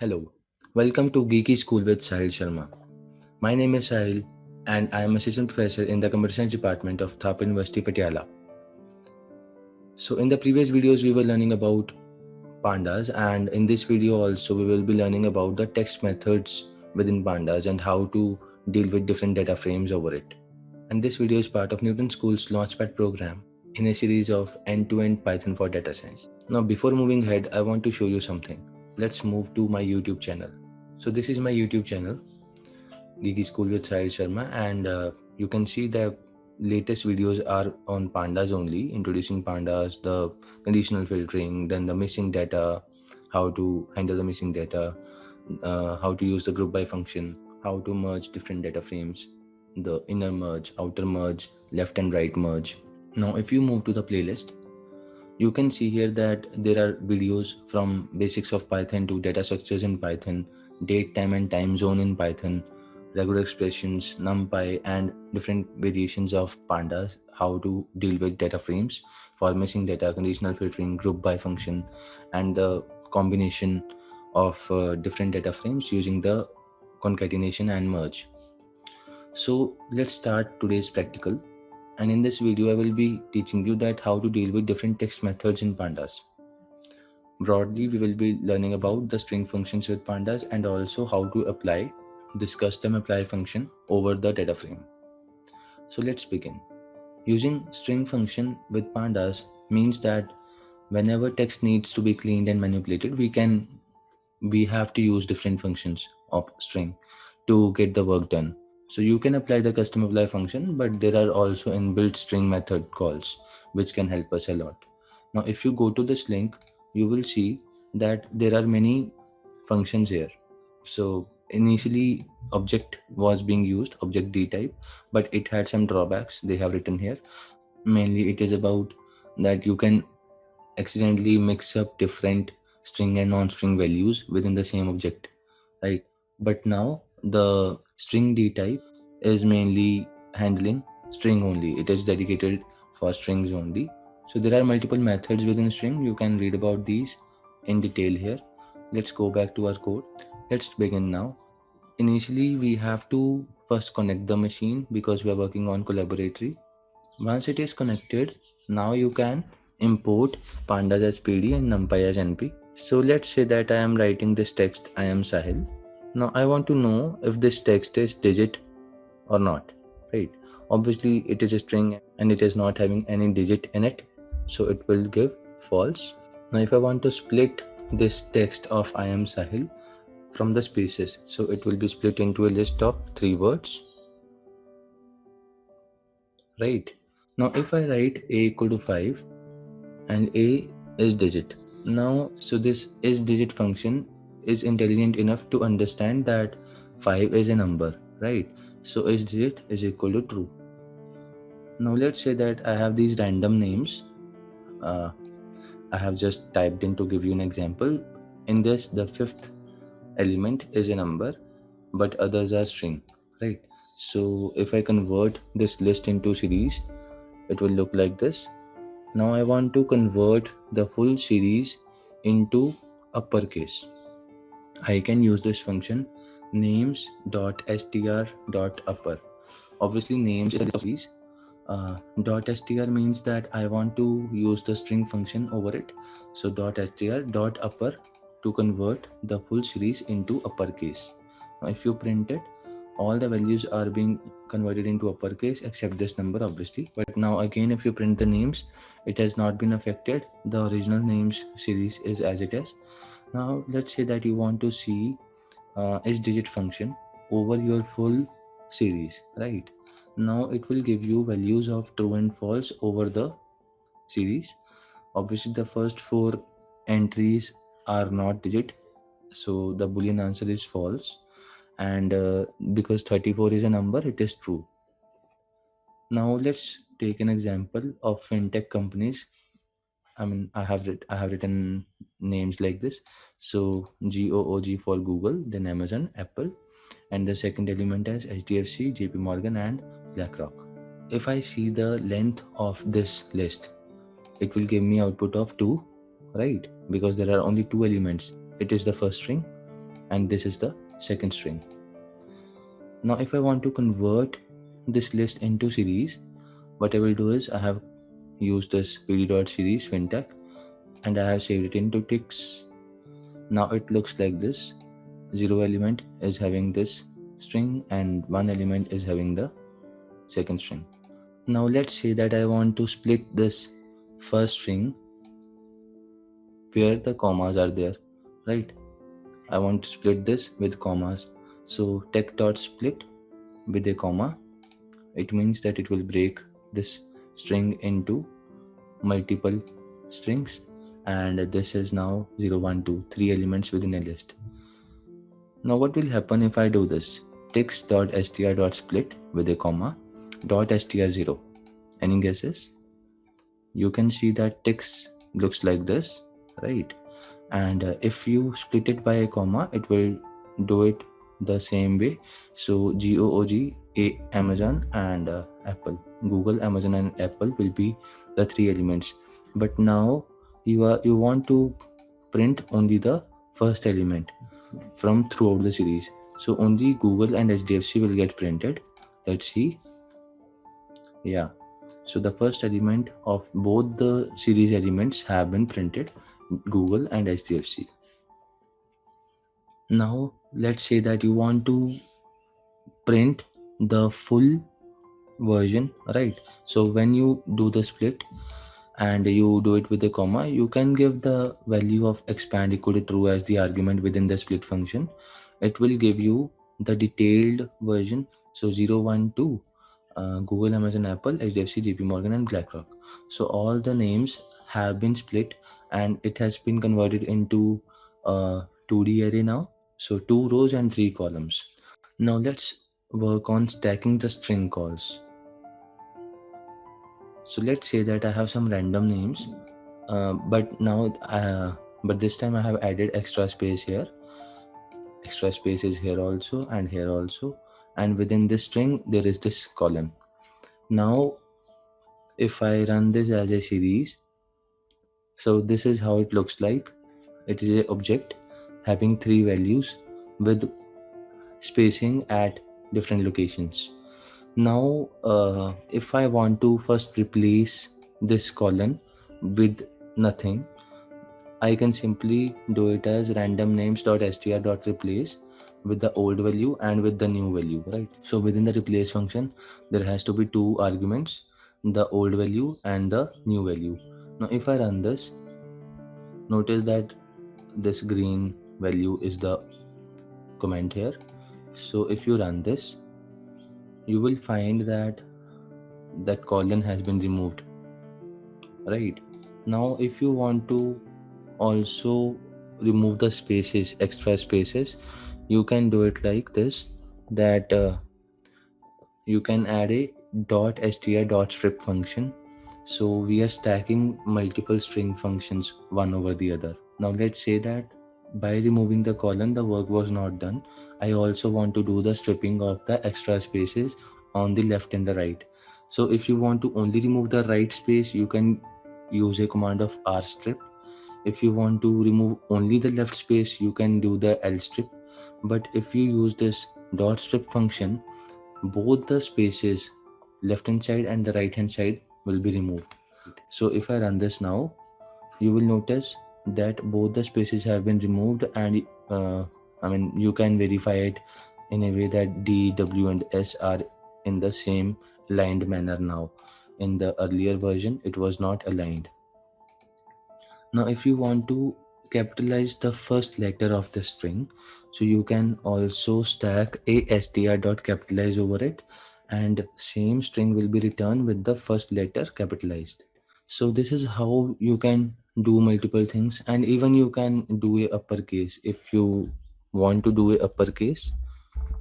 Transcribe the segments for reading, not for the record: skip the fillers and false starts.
Hello, welcome to Geeky School with Sahil Sharma. My name is Sahil and I am assistant professor in the computer science department of Thapa University, Patiala. So in the previous videos we were learning about pandas, and in this video also we will be learning about the text methods within pandas and how to deal with different data frames over it. And this video is part of Newton School's Launchpad program in a series of end-to-end Python for data science. Now before moving ahead, I want to show you something. Let's move to my YouTube channel. So this is my YouTube channel, Geeky School with Sahil Sharma, and you can see the latest videos are on pandas only, introducing pandas, the conditional filtering, then the missing data, how to handle the missing data, how to use the group by function, how to merge different data frames, the inner merge, outer merge, left and right merge. Now if you move to the playlist, you can see here that there are videos from basics of Python to data structures in Python, date, time and time zone in Python, regular expressions, NumPy, and different variations of pandas, how to deal with data frames, formatting data, conditional filtering, group by function, and the combination of different data frames using the concatenation and merge. So let's start today's practical. And in this video, I will be teaching you that how to deal with different text methods in pandas. Broadly, we will be learning about the string functions with pandas and also how to apply this custom apply function over the data frame. So let's begin. Using string function with pandas means that whenever text needs to be cleaned and manipulated, we have to use different functions of string to get the work done. So you can apply the custom apply function, but there are also inbuilt string method calls which can help us a lot. Now if you go to this link, you will see that there are many functions here. So initially object was being used, object D type, but it had some drawbacks they have written here. Mainly it is about that you can accidentally mix up different string and non-string values within the same object, right? But now the string D type is mainly handling string only. It is dedicated for strings only. So there are multiple methods within string. You can read about these in detail here. Let's go back to our code. Let's begin now. Initially, we have to first connect the machine because we are working on collaboratory. Once it is connected, now you can import pandas as pd and numpy as np. So let's say that I am writing this text, I am Sahil. Now I want to know if this text is digit or not, right? Obviously it is a string and it is not having any digit in it, so it will give false. Now if I want to split this text of I am Sahil from the spaces, so it will be split into a list of 3 words, right? Now if I write a equal to 5 and a is digit. Now, so this is digit function is intelligent enough to understand that 5 is a number, right? So is digit is equal to true. Now let's say that I have these random names. I have just typed in to give you an example. In this, the 5th element is a number, but others are string, right? So if I convert this list into series, it will look like this. Now I want to convert the full series into uppercase. I can use this function names.str.upper. Obviously names is a series. .str means that I want to use the string function over it. So .str.upper to convert the full series into uppercase. Now if you print it, all the values are being converted into uppercase except this number, obviously. But now again, if you print the names, it has not been affected. The original names series is as it is. Now let's say that you want to see is digit function over your full series, right? Now it will give you values of true and false over the series. Obviously the first 4 entries are not digit, so the boolean answer is false, and because 34 is a number, it is true. Now let's take an example of fintech companies. I have written names like this. So GOOG for Google, then Amazon, Apple, and the second element is HDFC, JP Morgan, and BlackRock. If I see the length of this list, it will give me output of 2, right? Because there are only 2 elements. It is the first string and this is the second string. Now if I want to convert this list into series, what I will do is I have used this pd.series fintech and I have saved it into ticks. Now it looks like this. 0 element is having this string and 1 element is having the second string. Now let's say that I want to split this first string where the commas are there, right? I want to split this with commas. So tech.split with a comma, it means that it will break this string into multiple strings, and this is now 0, 1, 2, 3 elements within a list. Now what will happen if I do this? Ticks.str.split with a comma .str0. Any guesses? You can see that ticks looks like this, right? And if you split it by a comma, it will do it the same way. So GOOG, Amazon and Apple, Google, Amazon and Apple will be the 3 elements. But now you want to print only the first element from throughout the series. So only Google and HDFC will get printed. Let's see. Yeah. So the first element of both the series elements have been printed, Google and HDFC. Now let's say that you want to print the full version, right? So when you do the split and you do it with a comma, you can give the value of expand equal to true as the argument within the split function. It will give you the detailed version. So 0, 1, 2, Google, Amazon, Apple, HDFC, JP Morgan and BlackRock. So all the names have been split and it has been converted into a 2D array now. So 2 rows and 3 columns. Now let's work on stacking the string calls. So let's say that I have some random names, but this time I have added extra space here. Extra space is here also and here also, and within this string there is this column. Now if I run this as a series, so this is how it looks like. It is an object having 3 values with spacing at different locations. Now if I want to first replace this column with nothing, I can simply do it as random names.str.replace with the old value and with the new value, right? So within the replace function there has to be 2 arguments, the old value and the new value. Now if I run this, notice that this green value is the comment here. So if you run this, you will find that that column has been removed, right? Now if you want to also remove the spaces, extra spaces, you can do it like this, that you can add a .str.strip function. So we are stacking multiple string functions one over the other. Now let's say that by removing the column the work was not done. I also want to do the stripping of the extra spaces on the left and the right. So if you want to only remove the right space, you can use a command of rstrip. If you want to remove only the left space, you can do the lstrip. But if you use this .strip function, both the spaces left hand side and the right hand side will be removed. So if I run this now, you will notice that both the spaces have been removed, and you can verify it in a way that D, W and S are in the same aligned manner now. In the earlier version it was not aligned. Now if you want to capitalize the first letter of the string, so you can also stack a str.capitalize over it, and same string will be returned with the first letter capitalized. So this is how you can do multiple things, and even you can do a uppercase if you want to do a uppercase.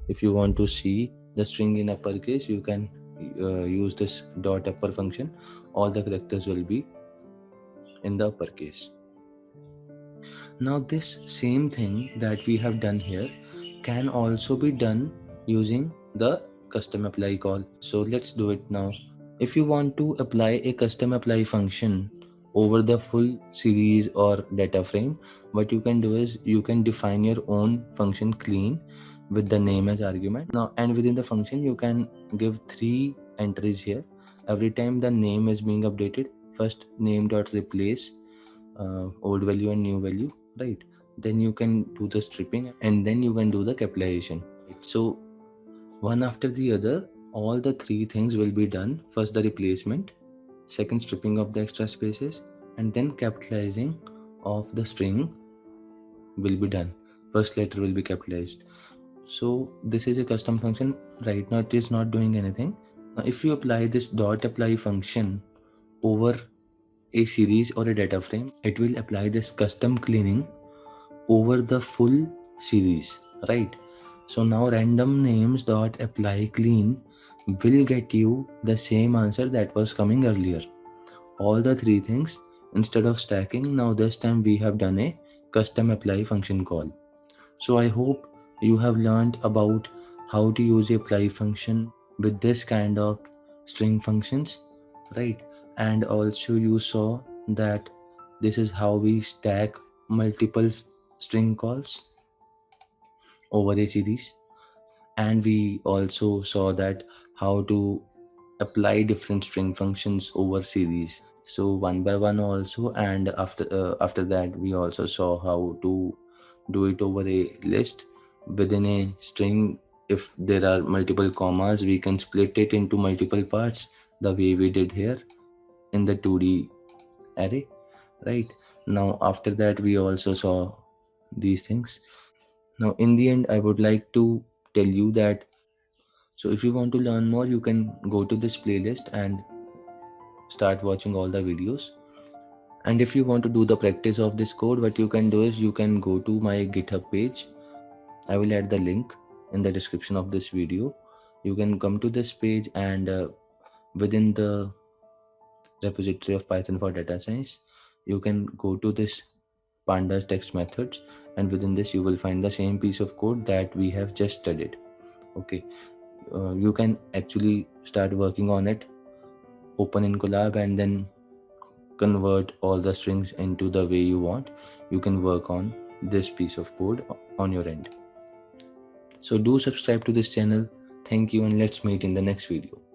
If you want to see the string in uppercase, you can use this dot upper function. All the characters will be in the uppercase. Now this same thing that we have done here can also be done using the custom apply call. So let's do it now. If you want to apply a custom apply function over the full series or data frame, what you can do is you can define your own function clean with the name as argument. Now, and within the function, you can give 3 entries here. Every time the name is being updated, first name dot replace old value and new value, right? Then you can do the stripping, and then you can do the capitalization. So one after the other, all the 3 things will be done. First the replacement, second stripping of the extra spaces, and then capitalizing of the string will be done. First letter will be capitalized. So this is a custom function. Right now it is not doing anything. Now if you apply this dot apply function over a series or a data frame, it will apply this custom cleaning over the full series, right? So now random names dot apply clean will get you the same answer that was coming earlier. All the 3 things instead of stacking. Now this time we have done a custom apply function call. So I hope you have learned about how to use a apply function with this kind of string functions, right? And also you saw that this is how we stack multiple string calls over a series. And we also saw that how to apply different string functions over series, so one by one also. And after that we also saw how to do it over a list within a string. If there are multiple commas, we can split it into multiple parts the way we did here in the 2D array, right? Now after that we also saw these things. Now in the end, I would like to tell you that, so if you want to learn more, you can go to this playlist and start watching all the videos. And if you want to do the practice of this code, what you can do is you can go to my GitHub page. I will add the link in the description of this video. You can come to this page, and within the repository of Python for data science, you can go to this pandas text methods, and within this you will find the same piece of code that we have just studied. Okay, you can actually start working on it, open in Colab, and then convert all the strings into the way you want. You can work on this piece of code on your end. So do subscribe to this channel. Thank you, and let's meet in the next video.